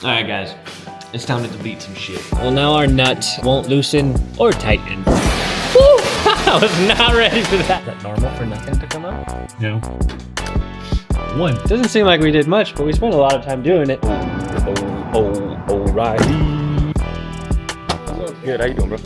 Alright guys, it's time to delete some shit. Well, now our nut won't loosen or tighten. Woo! I was not ready for that. Is that normal for nothing to come out? No. One. Doesn't seem like we did much, but we spent a lot of time doing it. Alrighty. Good, how you doing, bro?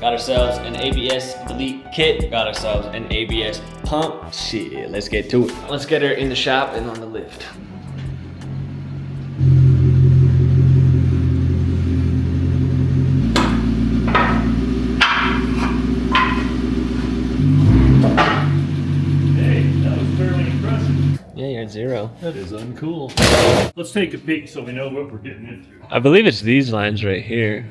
Got ourselves an ABS delete kit. Got ourselves an ABS pump. Shit, let's get to it. Let's get her in the shop and on the lift. Hey, that was fairly impressive. Yeah, you're at 0. That is uncool. Let's take a peek so we know what we're getting into. I believe it's these lines right here.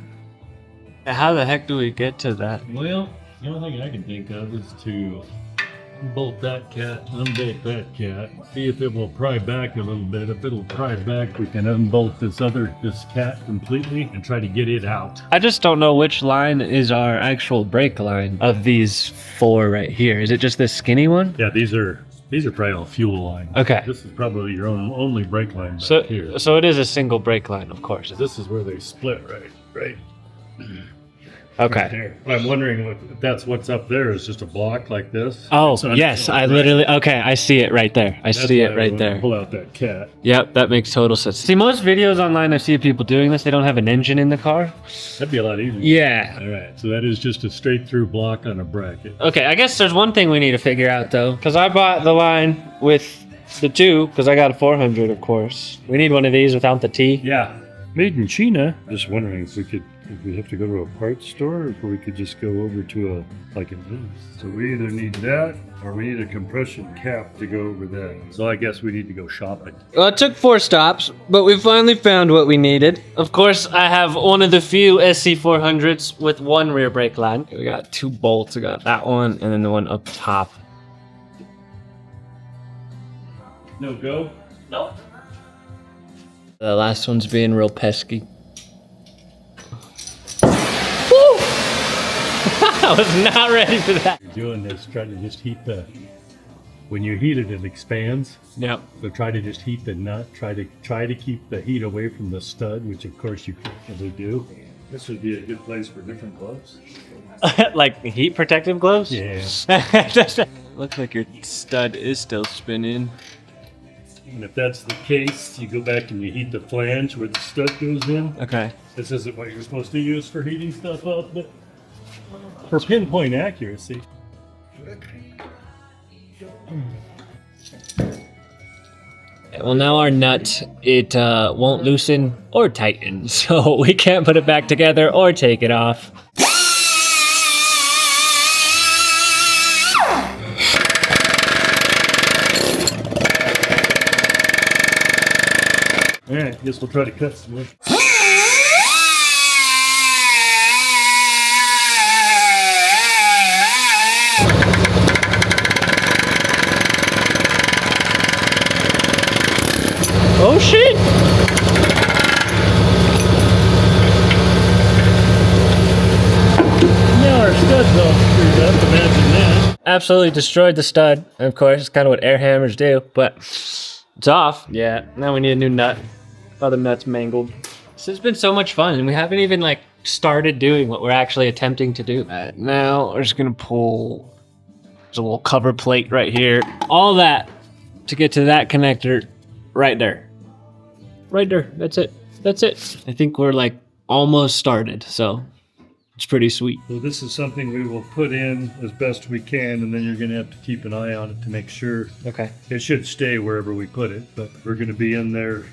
How the heck do we get to that? Well, the only thing I can think of is to unbolt that cat, unbolt that cat, see if it will pry back a little bit. If it'll pry back, we can unbolt this cat completely and try to get it out. I just don't know which line is our actual brake line of these 4 right here. Is it just this skinny one? Yeah, these are probably all fuel line. Okay. This is probably your only brake line back So, here. so it is a single brake line, of course. This is where they split, right? Okay. There. I'm wondering if that's what's up there is just a block like this. Oh, So yes, I right. literally, okay, I see it right there. I That's see why it right wanna there. Pull out that cat. Yep, that makes total sense. See, most videos online I see of people doing this, they don't have an engine in the car. That'd be a lot easier. Yeah. All right, so that is just a straight through block on a bracket. Okay, I guess there's one thing we need to figure out though, because I bought the line with the 2, because I got a 400, of course. We need one of these without the T. Yeah. Made in China. Just wondering if we have to go to a parts store or if we could just go over to a, like in this. So we either need that or we need a compression cap to go over that. So I guess we need to go shopping. Well, it took 4 stops, but we finally found what we needed. Of course, I have one of the few SC400s with 1 rear brake line. We got 2 bolts. We got that one and then the one up top. No go? No. The last one's being real pesky. Woo! I was not ready for that. You're doing this, try to just heat when you heat it, it expands. Yep. So try to just heat the nut. Try to keep the heat away from the stud, which of course you can't really do. This would be a good place for different gloves. Like heat protective gloves? Yeah. Looks like your stud is still spinning. And if that's the case, you go back and you heat the flange where the stud goes in. Okay. This isn't what you're supposed to use for heating stuff up, but for pinpoint accuracy. Well, now our nut, it won't loosen or tighten, so we can't put it back together or take it off. All right, guess we'll try to cut some wood. Oh shit! Now our stud's all screwed up, imagine that. Absolutely destroyed the stud. And of course, it's kind of what air hammers do, but it's off. Yeah, now we need a new nut. Other nuts mangled. This has been so much fun, and we haven't even like started doing what we're actually attempting to do. Now we're just gonna pull. There's a little cover plate right here. All that to get to that connector right there. Right there. That's it. That's it. I think we're like almost started, so it's pretty sweet. So this is something we will put in as best we can, and then you're gonna have to keep an eye on it to make sure. Okay. It should stay wherever we put it, but we're gonna be in there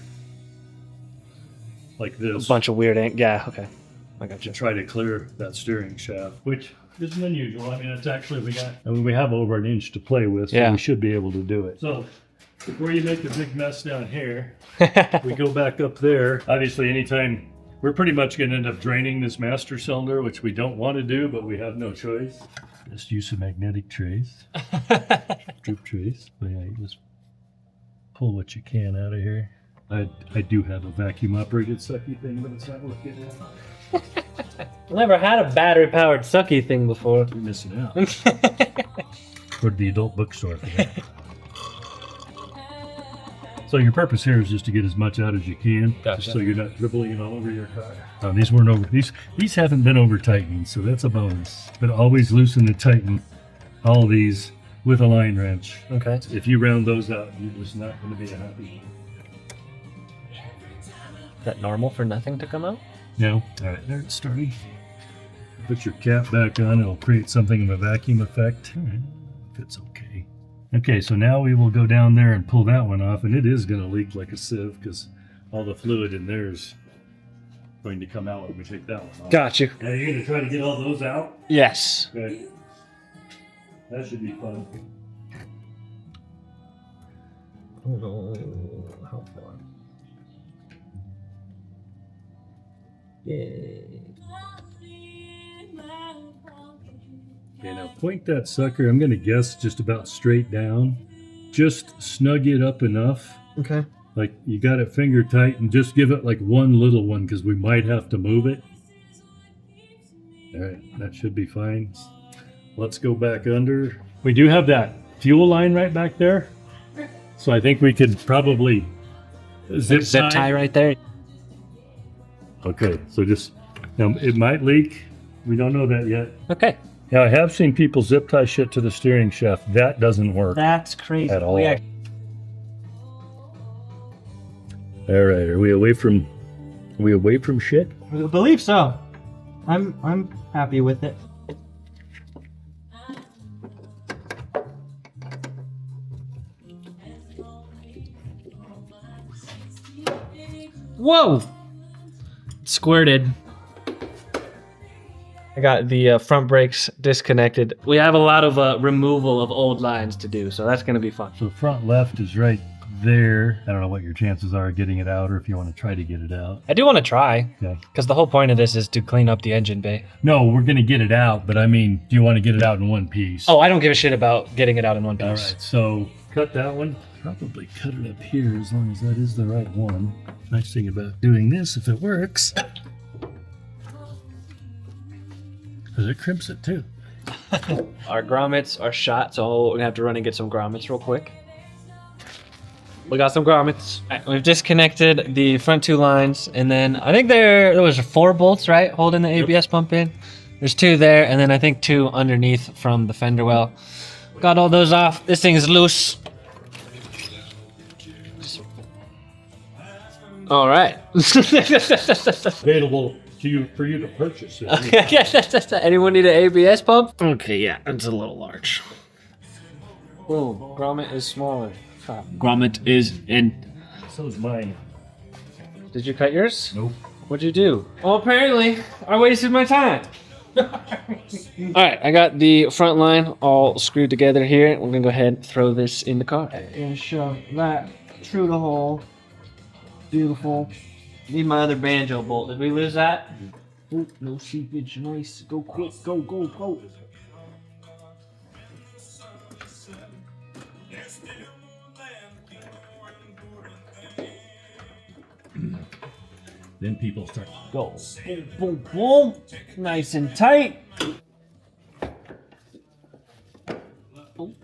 like A this bunch of weird yeah, okay. I got you. to try to clear that steering shaft, which isn't unusual. I mean, it's actually, we have over an inch to play with, so Yeah. we should be able to do it. So before you make a big mess down here, we go back up there. Obviously, anytime, we're pretty much going to end up draining this master cylinder, which we don't want to do, but we have no choice. Just use some magnetic trays, droop trays. But yeah, you just pull what you can out of here. I do have a vacuum operated sucky thing, but it's not working out. Never had a battery powered sucky thing before. You're missing out. Go to the adult bookstore for that. So your purpose here is just to get as much out as you can, Gotcha. just so you're not dribbling it all over your car. These weren't over. These haven't been over tightened, so that's a bonus. But always loosen and tighten all these with a line wrench. Okay. If you round those out, you're just not going to be happy. Is that normal for nothing to come out? No. All right, there it's starting. Put your cap back on. It'll create something of a vacuum effect. All right, fits okay. Okay, so now we will go down there and pull that one off, and it is going to leak like a sieve because all the fluid in there is going to come out when we take that one off. Got you. Now you're going to try to get all those out? Yes. Good. That should be fun. How far? Yay. Okay, now point that sucker, I'm going to guess just about straight down. Just snug it up enough. Okay. Like you got it finger tight, and just give it like one little one because we might have to move it. All right, that should be fine. Let's go back under. We do have that fuel line right back there. So I think we could probably zip tie right there. Okay, so just, now it might leak. We don't know that yet. Okay. Now I have seen people zip tie shit to the steering shaft. That doesn't work That's crazy. at all. We All right, are we away from shit? I believe so. I'm happy with it. Whoa! Squirted. I got the front brakes disconnected. We have a lot of removal of old lines to do, so that's gonna be fun. So front left is right there. I don't know what your chances are of getting it out, or if you want to try to get it out. I do want to try, Yeah. because the whole point of this is to clean up the engine bay. No, we're gonna get it out, but I mean, do you want to get it out in one piece? Oh, I don't give a shit about getting it out in one piece. All right. So cut that one. Probably cut it up here as long as that is the right one. Nice thing about doing this, if it works, because it crimps it too. Our grommets are shot, so we're gonna have to run and get some grommets real quick. We got some grommets. All right, we've disconnected the front two lines, and then I think there was 4 bolts, right, holding the ABS pump in. There's 2 there, and then I think 2 underneath from the fender well. Got all those off. This thing is loose. All right. Available to you for you to purchase it. Anyone need an ABS pump? Okay, yeah, it's a little large. Oh, grommet is smaller. Grommet is in. So is mine. Did you cut yours? Nope. What'd you do? Well, apparently, I wasted my time. All right, I got the front line all screwed together here. We're gonna go ahead and throw this in the car. I'm gonna shove that through the hole. Beautiful. Need my other banjo bolt. Did we lose that? Oh, no seepage. Nice. Go quick. Go, go, go. Then people start. Go. Boom, boom, boom. Nice and tight. Oh,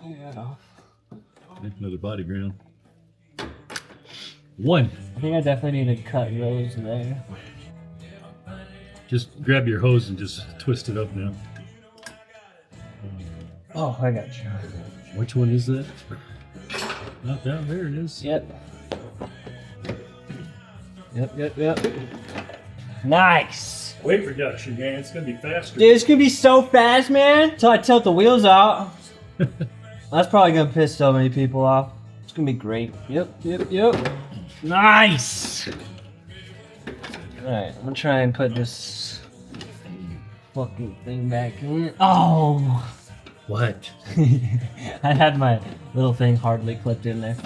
yeah. Another body ground. 1. I think I definitely need to cut those there. Just grab your hose and just twist it up now. Oh, I got you. Which one is that? Not down there. It is. Yep. Yep. Nice. Weight reduction, man. It's gonna be faster. Dude, it's gonna be so fast, man. Until I tilt the wheels out. That's probably gonna piss so many people off. It's gonna be great. Yep. Nice. Alright, I'm gonna try and put this fucking thing back in. Oh! What? I had my little thing hardly clipped in there.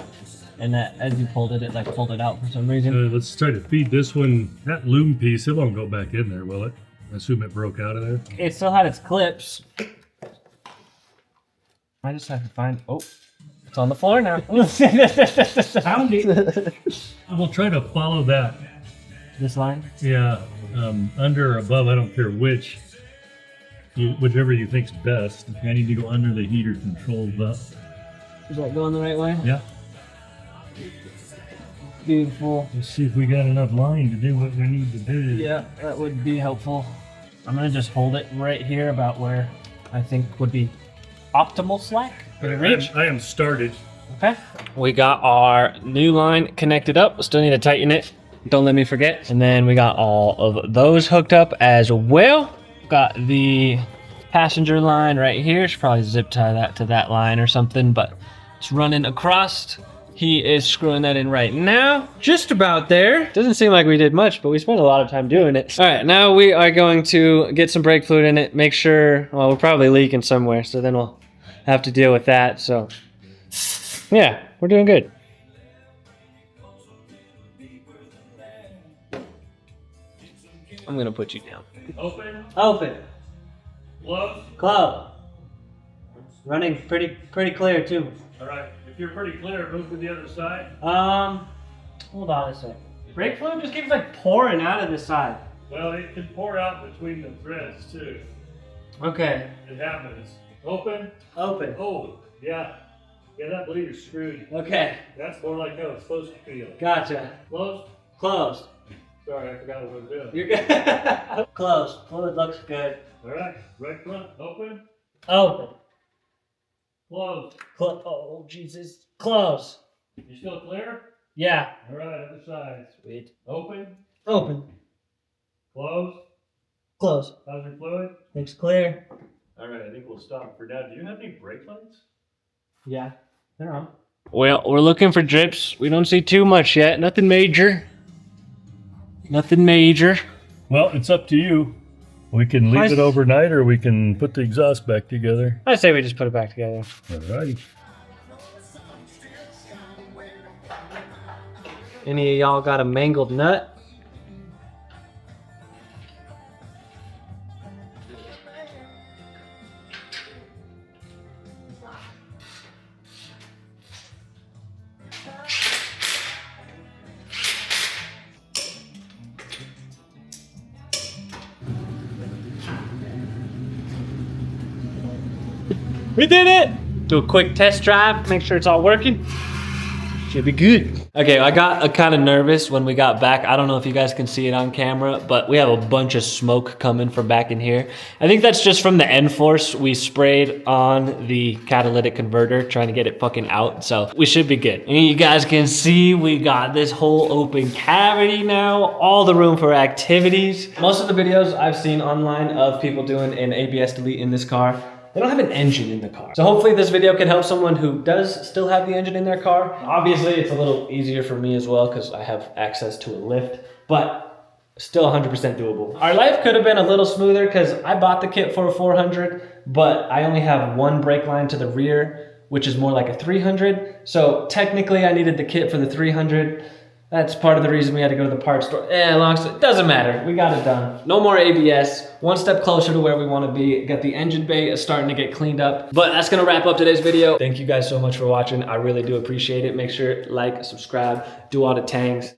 And that, as you pulled it, like pulled it out for some reason. Let's try to feed this one. That loom piece, it won't go back in there, will it? I assume it broke out of there. It still had its clips. I just have to find. Oh, It's on the floor now. Found it. We'll try to follow that. This line? Yeah, under or above, I don't care which. Whichever you think's best. I need to go under the heater controls up. Is that going the right way? Yeah. Beautiful. Let's see if we got enough line to do what we need to do. Yeah, that would be helpful. I'm gonna just hold it right here about where I think would be optimal slack. Can it reach? I am started. Okay. We got our new line connected up. Still need to tighten it. Don't let me forget. And then we got all of those hooked up as well. Got the passenger line right here. Should probably zip tie that to that line or something, but it's running across. He is screwing that in right now. Just about there. Doesn't seem like we did much, but we spent a lot of time doing it. All right, now we are going to get some brake fluid in it. Make sure, well, we're probably leaking somewhere, so then we'll have to deal with that. So yeah, we're doing good. I'm gonna put you down. Open. Open. Close. Close. Running pretty clear too. All right. If you're pretty clear, move to the other side. Hold on a sec. Brake fluid just keeps like pouring out of this side. Well, it can pour out between the threads too. Okay. It happens. Open. Open. Oh, yeah. Yeah, that bleeder's screwed. Okay. That's more like how it's supposed to feel. Gotcha. Close. Closed. Sorry, I forgot what I was doing. You're good. Closed. Fluid looks good. All right. Right front. Open. Open. Close. Oh, Jesus. Close. You still clear? Yeah. All right. Other side. Sweet. Open. Open. Close. Close. How's your fluid? Looks clear. All right. I think we'll stop for now. Do you have any brake lights? Yeah. They're on. Well, we're looking for drips. We don't see too much yet. Nothing major. Nothing major. Well, it's up to you. We can leave it overnight or we can put the exhaust back together. I say we just put it back together. All righty. Any of y'all got a mangled nut? We did it! Do a quick test drive, make sure it's all working. Should be good. Okay, I got kind of nervous when we got back. I don't know if you guys can see it on camera, but we have a bunch of smoke coming from back in here. I think that's just from the N-Force we sprayed on the catalytic converter, trying to get it fucking out. So we should be good. And you guys can see we got this whole open cavity now, all the room for activities. Most of the videos I've seen online of people doing an ABS delete in this car, they don't have an engine in the car. So hopefully this video can help someone who does still have the engine in their car. Obviously it's a little easier for me as well because I have access to a lift, but still 100% doable. Our life could have been a little smoother because I bought the kit for a 400, but I only have one brake line to the rear, which is more like a 300. So technically I needed the kit for the 300. That's part of the reason we had to go to the parts store. Long story, doesn't matter. We got it done. No more ABS. One step closer to where we want to be. Got the engine bay starting to get cleaned up. But that's going to wrap up today's video. Thank you guys so much for watching. I really do appreciate it. Make sure like, subscribe, do all the tangs.